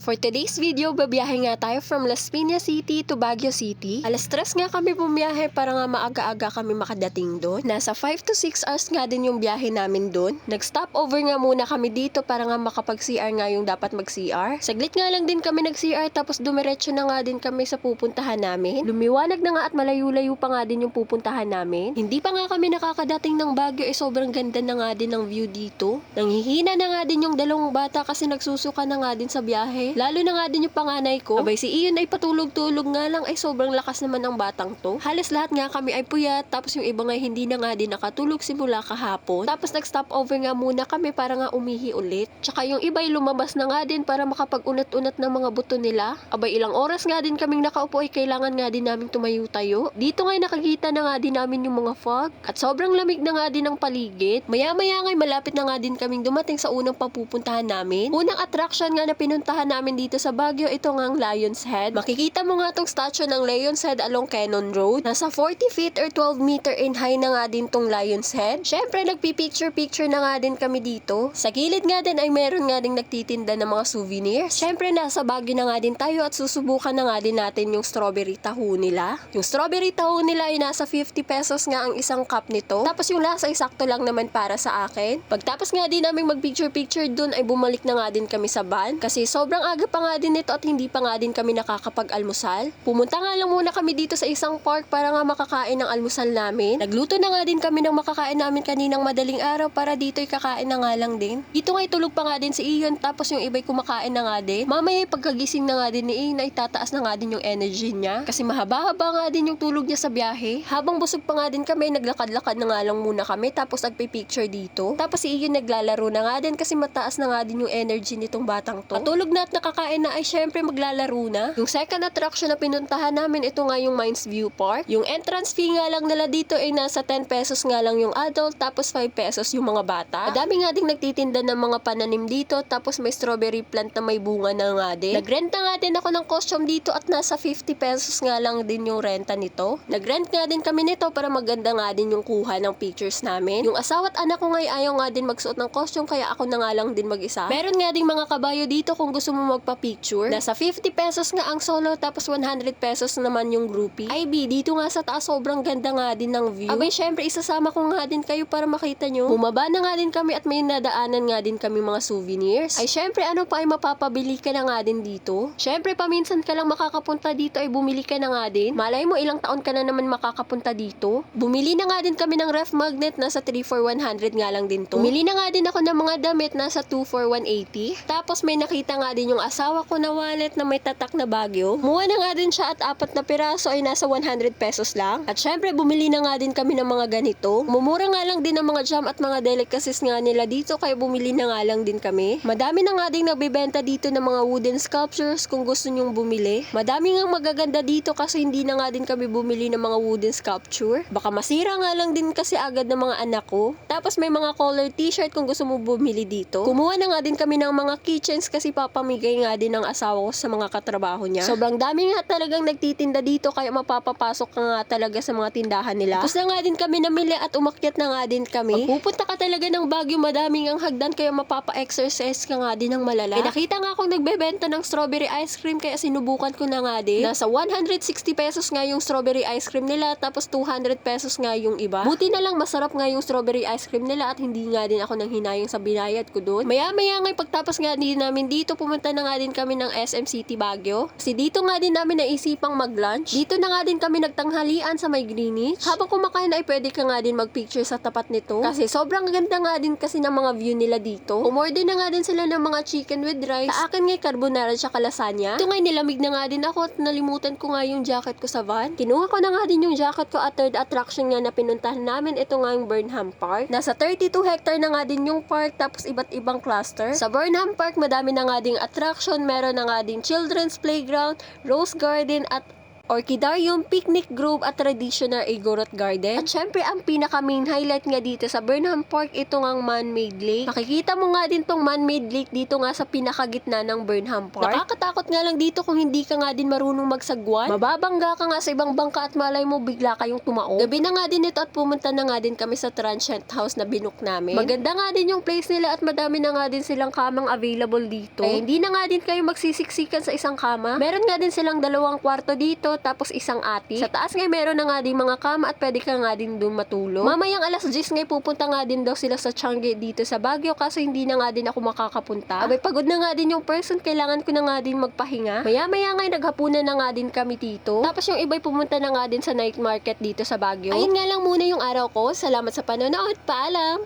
For today's video, babiyahe nga tayo from Las Piñas City to Baguio City. Alas 3 nga kami bumiyahe para nga maaga-aga kami makadating doon. Nasa 5 to 6 hours nga din yung biyahe namin doon. Nag-stop over nga muna kami dito para nga makapag-CR nga yung dapat mag-CR. Saglit nga lang din kami nag-CR tapos dumiretso na nga din kami sa pupuntahan namin. Lumiwanag na nga at malayo-layo pa nga din yung pupuntahan namin. Hindi pa nga kami nakakadating ng Baguio sobrang ganda na nga din ng view dito. Nanghihina na nga din yung dalawang bata kasi nagsusuka na nga din sa biyahe. Lalo na nga din yung panganay ko. Abay si Iyon ay patulog-tulog nga lang ay sobrang lakas naman ng batang to. Halos lahat nga kami ay puyat tapos yung iba nga hindi na nga din nakatulog simula kahapon. Tapos nag-stop over nga muna kami para nga umihi ulit. Tsaka yung iba ay lumabas na nga din para makapag-unat-unat ng mga buto nila. Abay ilang oras nga din kaming nakaupo ay kailangan nga din namin tumayo-tayo. Dito nga nakikita na nga din namin yung mga fog at sobrang lamig na nga din ng paligid. Maya-maya nga malapit na nga din kaming dumating sa unang papupuntahan namin. Unang attraction nga na pinuntahan namin dito sa Baguio, ito nga ang Lion's Head. Makikita mo nga tong statue ng Lion's Head along Cannon Road. Nasa 40 feet or 12 meter in high na nga din tong Lion's Head. Syempre, nagpipicture-picture na nga din kami dito. Sa gilid nga din ay meron nga din nagtitinda ng mga souvenirs. Syempre, nasa Baguio na nga din tayo at susubukan na nga din natin yung strawberry taho nila. Yung strawberry taho nila ay nasa 50 pesos nga ang isang cup nito. Tapos yung lasa ay sakto lang naman para sa akin. Pagtapos nga din namin mag-picture-picture dun ay bumalik na nga din kami sa van. Kasi sobrang aga pa nga din nito at hindi pa nga din kami nakakapag-almusal. Pumunta nga lang muna kami dito sa isang park para nga makakain ng almusal namin. Nagluto na nga din kami ng makakain namin kaninang madaling araw para dito'y kakain na nga lang din. Dito nga'y tulog pa nga din si Iyon tapos yung iba'y kumakain na nga din. Mamaya pagkagising na nga din ni Iyon ay tataas na nga din yung energy niya. Kasi mahaba-haba nga din yung tulog niya sa biyahe. Habang busog pa nga din kami, naglakad-lakad na nga lang muna kami tapos nagpipicture dito. Tapos si Iyon naglalaro na nga din kasi mataas na nga din yung energy nitong batang to. Patulog na at nakakain na ay syempre maglalaro na. Yung second attraction na pinuntahan namin, ito nga yung Mines View Park. Yung entrance fee nga lang nila dito ay nasa 10 pesos nga lang yung adult tapos 5 pesos yung mga bata. Madami nga ding nagtitinda ng mga pananim dito tapos may strawberry plant na may bunga na nga din. Nagrenta nga din ako ng costume dito at nasa 50 pesos nga lang din yung renta nito. Nagrent nga din kami nito para maganda nga din yung kuha ng pictures namin. Yung asawa at anak ko nga ayaw nga din magsuot ng costume kaya ako na nga lang din mag-isa. Meron nga ding mga kabayo dito kung gusto mo magpa-picture. Nasa 50 pesos nga ang solo tapos 100 pesos naman yung groupie. IB, dito nga sa taas sobrang ganda nga din ng view. Abay, syempre isasama ko nga din kayo para makita nyo. Bumaba na nga din kami at may nadaanan nga din kami mga souvenirs. Ay syempre ano pa ay mapapabili ka na nga din dito. Syempre paminsan ka lang makakapunta dito ay bumili ka na nga din. Malay mo ilang taon ka na naman makakapunta dito. Bumili na nga din kami ng ref magnet, nasa 3 for 100 nga lang din to. Bumili na nga din ako ng mga damit, nasa 2 for 180. Tapos may nakita nga din yung asawa ko na wallet na may tatak na Baguio. Muha na nga din siya at 4 na piraso ay nasa 100 pesos lang. At syempre bumili na nga din kami ng mga ganito. Mumura nga lang din ang mga jam at mga delicacies nga nila dito kaya bumili na nga lang din kami. Madami na nga din nagbebenta dito ng mga wooden sculptures kung gusto nyong bumili. Madami nga magaganda dito kasi hindi na nga din kami bumili ng mga wooden sculpture. Baka masira nga lang din kasi agad ng mga anak ko. Tapos may mga color t-shirt kung gusto mo bumili dito. Kumuha na nga din kami ng mga kitchens kasi papamigay nga din ng asawa ko sa mga katrabaho niya. Sobrang dami nga talagang nagtitinda dito kaya mapapapasok ka nga talaga sa mga tindahan nila. Tapos na nga din kami namili at umakyat na nga din kami. Pag pupunta ka talaga ng Baguio, madaming ang hagdan kaya mapapa-exercise ka nga din ng malala. May nakita nga akong nagbebenta ng strawberry ice cream kaya sinubukan ko na nga din. Nasa 160 pesos nga yung strawberry ice cream nila tapos 200 pesos nga yung iba. Buti na lang masarap nga yung strawberry ice cream nila at hindi nga din ako nang hinayang sa binayad ko doon. Maya-maya nga pagtapos nga din namin dito, pumunta na nga din kami ng SM City Baguio. Kasi dito nga din namin naisipang mag-lunch. Dito na nga din kami nagtanghalian sa may Greenwich. Habang kumakain ay pwede ka nga din mag-picture sa tapat nito. Kasi sobrang ganda nga din kasi ng mga view nila dito. Umorder na nga din sila ng mga chicken with rice. Sa akin ngay carbonara at lasagna. Ito ngay nilamig na nga din ako at nalimutan ko nga yung jacket ko sa van. Kinuha ko na nga din yung jacket ko at third attraction nga na pinuntahan namin. Ito nga yung Burnham Park. Nasa 32 hectare na nga din yung park tapos iba't ibang cluster. Sa Burnham Park madami na nga ding attraction. Meron na nga ding children's playground, rose garden at Orchidarium, Picnic Grove at Traditional Igorot Garden. At syempre, ang pinaka-main highlight nga dito sa Burnham Park, ito ngang man-made lake. Makikita mo nga din tong man-made lake dito nga sa pinakagitna ng Burnham Park. Nakakatakot nga lang dito kung hindi ka nga din marunong magsagwan. Mababangga ka nga sa ibang bangka at malay mo bigla kayong tumaob. Gabi na nga din ito at pumunta na nga din kami sa transient house na binook namin. Maganda nga din yung place nila at madami na nga din silang kamang available dito. Ay, hindi na nga din kayo magsisiksikan sa isang kama. Meron nga din silang 2 kwarto dito tapos isang ati. Sa taas nga meron na nga din mga kama at pwede ka nga din doon matulog. Mamayang alas 10 nga pupunta nga din daw sila sa Changi dito sa Baguio kaso hindi na nga din ako makakapunta. Abay, pagod na nga din yung person, kailangan ko na nga din magpahinga. Maya-maya nga naghapunan na nga din kami dito. Tapos yung iba'y pumunta na nga din sa night market dito sa Baguio. Ayun nga lang muna yung araw ko. Salamat sa panonood. Paalam!